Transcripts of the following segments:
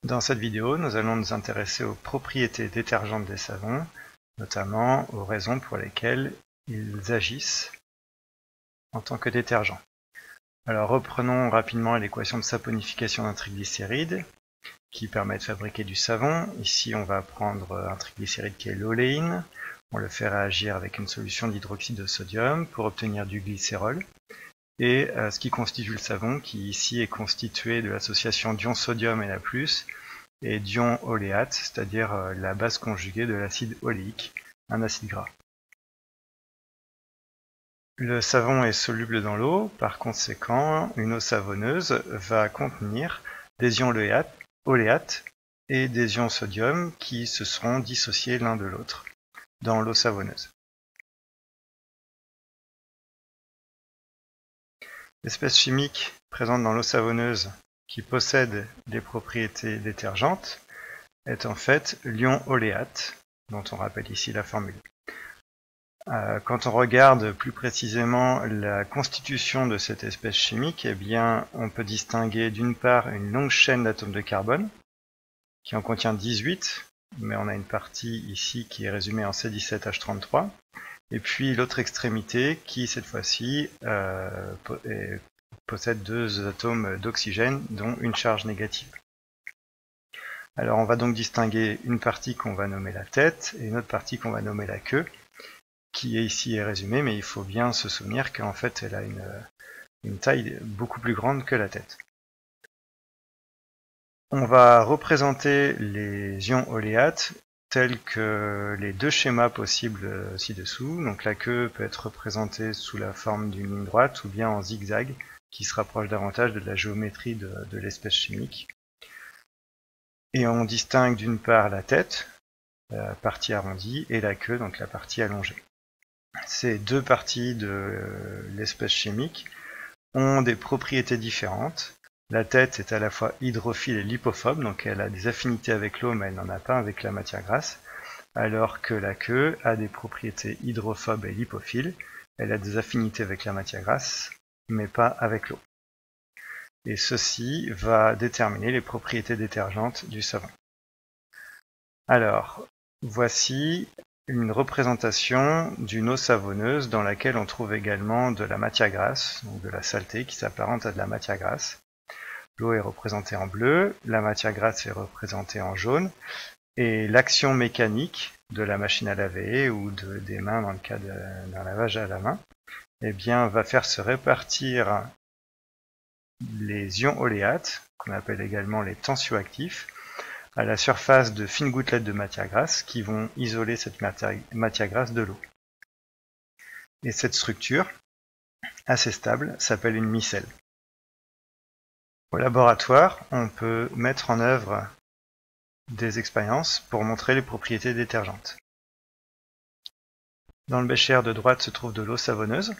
Dans cette vidéo, nous allons nous intéresser aux propriétés détergentes des savons, notamment aux raisons pour lesquelles ils agissent en tant que détergents. Alors reprenons rapidement l'équation de saponification d'un triglycéride qui permet de fabriquer du savon. Ici on va prendre un triglycéride qui est l'oléine, on le fait réagir avec une solution d'hydroxyde de sodium pour obtenir du glycérol. Et ce qui constitue le savon, qui ici est constitué de l'association d'ion sodium et Na+, et d'ion oléate, c'est-à-dire la base conjuguée de l'acide oléique, un acide gras. Le savon est soluble dans l'eau, par conséquent, une eau savonneuse va contenir des ions oléates et des ions sodium qui se seront dissociés l'un de l'autre dans l'eau savonneuse. L'espèce chimique présente dans l'eau savonneuse qui possède des propriétés détergentes est en fait l'ion oléate, dont on rappelle ici la formule. Quand on regarde plus précisément la constitution de cette espèce chimique, eh bien, on peut distinguer d'une part une longue chaîne d'atomes de carbone, qui en contient 18, mais on a une partie ici qui est résumée en C17H33, et puis l'autre extrémité qui, cette fois-ci, possède deux atomes d'oxygène, dont une charge négative. Alors on va donc distinguer une partie qu'on va nommer la tête et une autre partie qu'on va nommer la queue, qui ici est résumée, mais il faut bien se souvenir qu'en fait elle a une taille beaucoup plus grande que la tête. On va représenter les ions oléates tels que les deux schémas possibles ci-dessous. Donc la queue peut être représentée sous la forme d'une ligne droite ou bien en zigzag, qui se rapproche davantage de la géométrie de l'espèce chimique. Et on distingue d'une part la tête, la partie arrondie, et la queue, donc la partie allongée. Ces deux parties de l'espèce chimique ont des propriétés différentes. La tête est à la fois hydrophile et lipophobe, donc elle a des affinités avec l'eau, mais elle n'en a pas avec la matière grasse, alors que la queue a des propriétés hydrophobes et lipophiles. Elle a des affinités avec la matière grasse, mais pas avec l'eau. Et ceci va déterminer les propriétés détergentes du savon. Alors, voici une représentation d'une eau savonneuse dans laquelle on trouve également de la matière grasse, donc de la saleté qui s'apparente à de la matière grasse. L'eau est représentée en bleu, la matière grasse est représentée en jaune, et l'action mécanique de la machine à laver ou des mains dans le cas d'un lavage à la main, eh bien, va faire se répartir les ions oléates, qu'on appelle également les tensioactifs, à la surface de fines gouttelettes de matière grasse qui vont isoler cette matière grasse de l'eau. Et cette structure, assez stable, s'appelle une micelle. Au laboratoire, on peut mettre en œuvre des expériences pour montrer les propriétés détergentes. Dans le bécher de droite se trouve de l'eau savonneuse,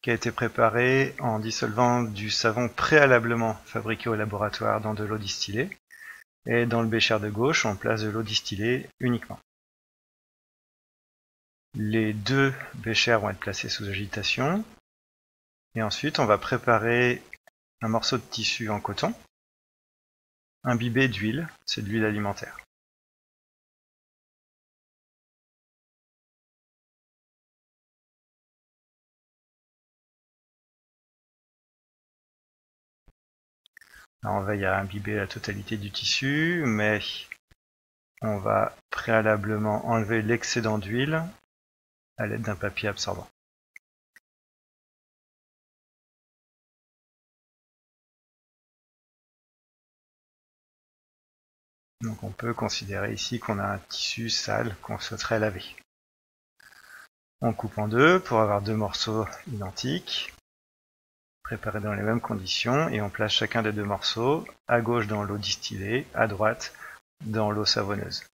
qui a été préparée en dissolvant du savon préalablement fabriqué au laboratoire dans de l'eau distillée. Et dans le bécher de gauche, on place de l'eau distillée uniquement. Les deux béchers vont être placés sous agitation. Et ensuite, on va préparer un morceau de tissu en coton, imbibé d'huile, c'est de l'huile alimentaire. Alors on veille à imbiber la totalité du tissu, mais on va préalablement enlever l'excédent d'huile à l'aide d'un papier absorbant. Donc on peut considérer ici qu'on a un tissu sale qu'on souhaiterait laver. On coupe en deux pour avoir deux morceaux identiques, préparés dans les mêmes conditions, et on place chacun des deux morceaux à gauche dans l'eau distillée, à droite dans l'eau savonneuse.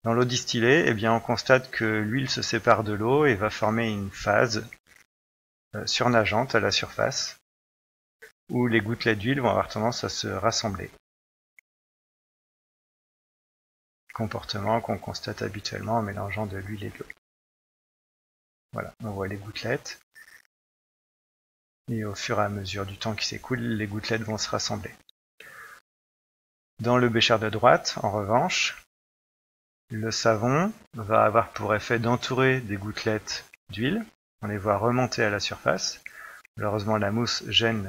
Dans l'eau distillée, eh bien, on constate que l'huile se sépare de l'eau et va former une phase surnageante à la surface, où les gouttelettes d'huile vont avoir tendance à se rassembler. Comportement qu'on constate habituellement en mélangeant de l'huile et de l'eau. Voilà, on voit les gouttelettes. Et au fur et à mesure du temps qui s'écoule, les gouttelettes vont se rassembler. Dans le bécher de droite, en revanche, le savon va avoir pour effet d'entourer des gouttelettes d'huile. On les voit remonter à la surface. Malheureusement, la mousse gêne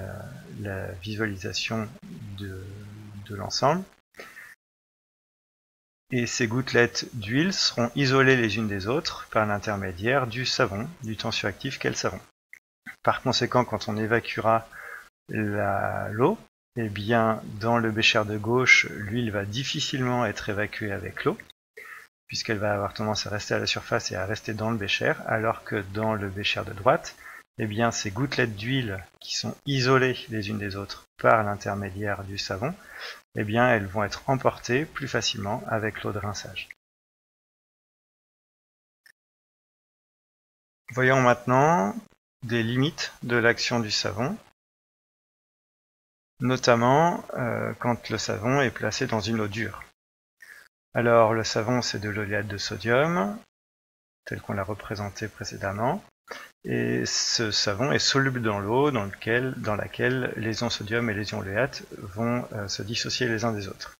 la visualisation de l'ensemble. Et ces gouttelettes d'huile seront isolées les unes des autres par l'intermédiaire du savon, du tensioactif qu'est le savon. Par conséquent, quand on évacuera l'eau, eh bien, dans le bécher de gauche, l'huile va difficilement être évacuée avec l'eau, puisqu'elle va avoir tendance à rester à la surface et à rester dans le bécher, alors que dans le bécher de droite, eh bien, ces gouttelettes d'huile qui sont isolées les unes des autres par l'intermédiaire du savon, eh bien, elles vont être emportées plus facilement avec l'eau de rinçage. Voyons maintenant des limites de l'action du savon, notamment quand le savon est placé dans une eau dure. Alors, le savon, c'est de l'oléate de sodium, tel qu'on l'a représenté précédemment, et ce savon est soluble dans l'eau dans laquelle les ions sodium et les ions oléate vont se dissocier les uns des autres.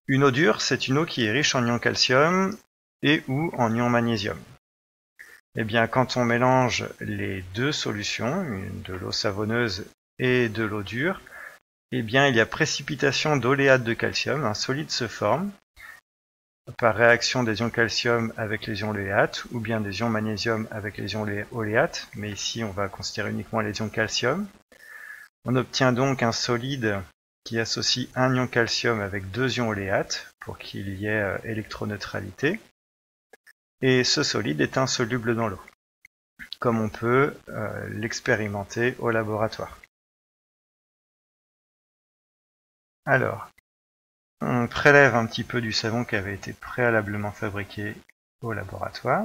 Une eau dure, c'est une eau qui est riche en ions calcium et ou en ions magnésium. Eh bien, quand on mélange les deux solutions, de l'eau savonneuse et de l'eau dure, eh bien, il y a précipitation d'oléate de calcium, un solide se forme par réaction des ions calcium avec les ions oléate ou bien des ions magnésium avec les ions oléate, mais ici on va considérer uniquement les ions calcium. On obtient donc un solide qui associe un ion calcium avec deux ions oléate pour qu'il y ait électroneutralité. Et ce solide est insoluble dans l'eau, comme on peut l'expérimenter au laboratoire. Alors, on prélève un petit peu du savon qui avait été préalablement fabriqué au laboratoire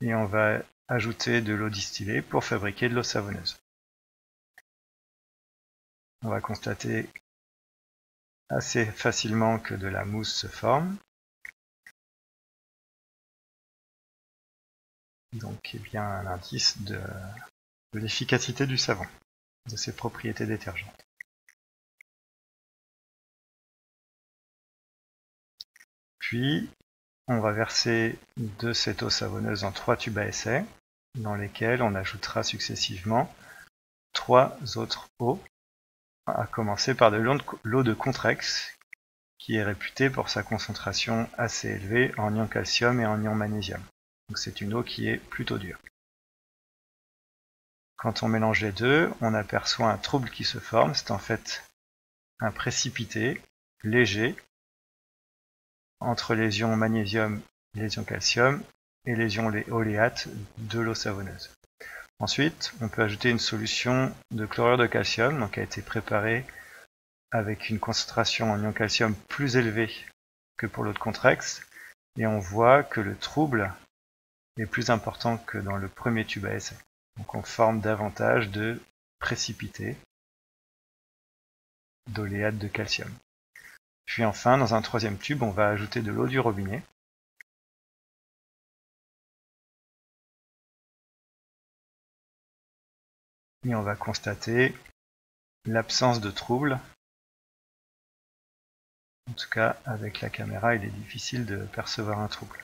et on va ajouter de l'eau distillée pour fabriquer de l'eau savonneuse. On va constater assez facilement que de la mousse se forme. Donc, il y a un indice de l'efficacité du savon, de ses propriétés détergentes. Puis, on va verser de cette eau savonneuse en 3 tubes à essai, dans lesquels on ajoutera successivement 3 autres eaux, à commencer par de l'eau de Contrex, qui est réputée pour sa concentration assez élevée en ion calcium et en ion magnésium. Donc c'est une eau qui est plutôt dure. Quand on mélange les deux, on aperçoit un trouble qui se forme, c'est en fait un précipité léger entre les ions magnésium, les ions calcium et les ions oléates de l'eau savonneuse. Ensuite, on peut ajouter une solution de chlorure de calcium, donc qui a été préparée avec une concentration en ion calcium plus élevée que pour l'eau de Contrex, et on voit que le trouble est plus important que dans le premier tube à essai. Donc on forme davantage de précipités d'oléate de calcium. Puis enfin, dans un troisième tube, on va ajouter de l'eau du robinet. Et on va constater l'absence de trouble. En tout cas, avec la caméra, il est difficile de percevoir un trouble.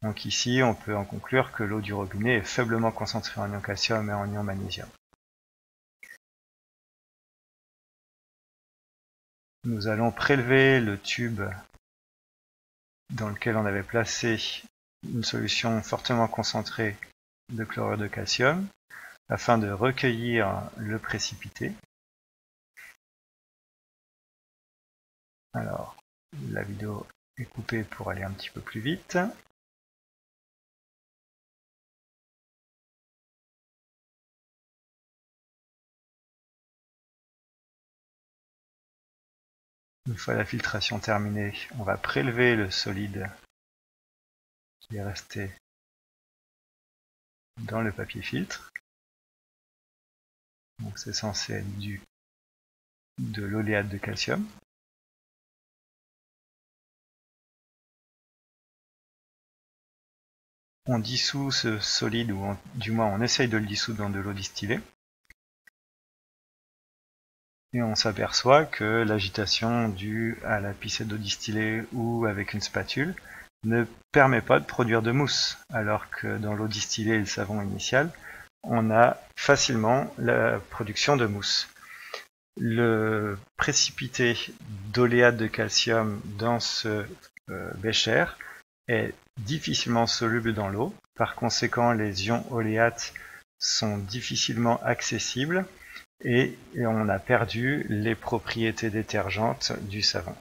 Donc ici, on peut en conclure que l'eau du robinet est faiblement concentrée en ion calcium et en ion magnésium. Nous allons prélever le tube dans lequel on avait placé une solution fortement concentrée de chlorure de calcium afin de recueillir le précipité. Alors, la vidéo est coupée pour aller un petit peu plus vite. Une fois la filtration terminée, on va prélever le solide qui est resté dans le papier filtre. Donc c'est censé être de l'oléate de calcium. On dissout ce solide, ou du moins on essaye de le dissoudre dans de l'eau distillée. Et on s'aperçoit que l'agitation due à la piscette d'eau distillée ou avec une spatule ne permet pas de produire de mousse, alors que dans l'eau distillée et le savon initial, on a facilement la production de mousse. Le précipité d'oléate de calcium dans ce bécher est difficilement soluble dans l'eau. Par conséquent, les ions oléates sont difficilement accessibles et on a perdu les propriétés détergentes du savon.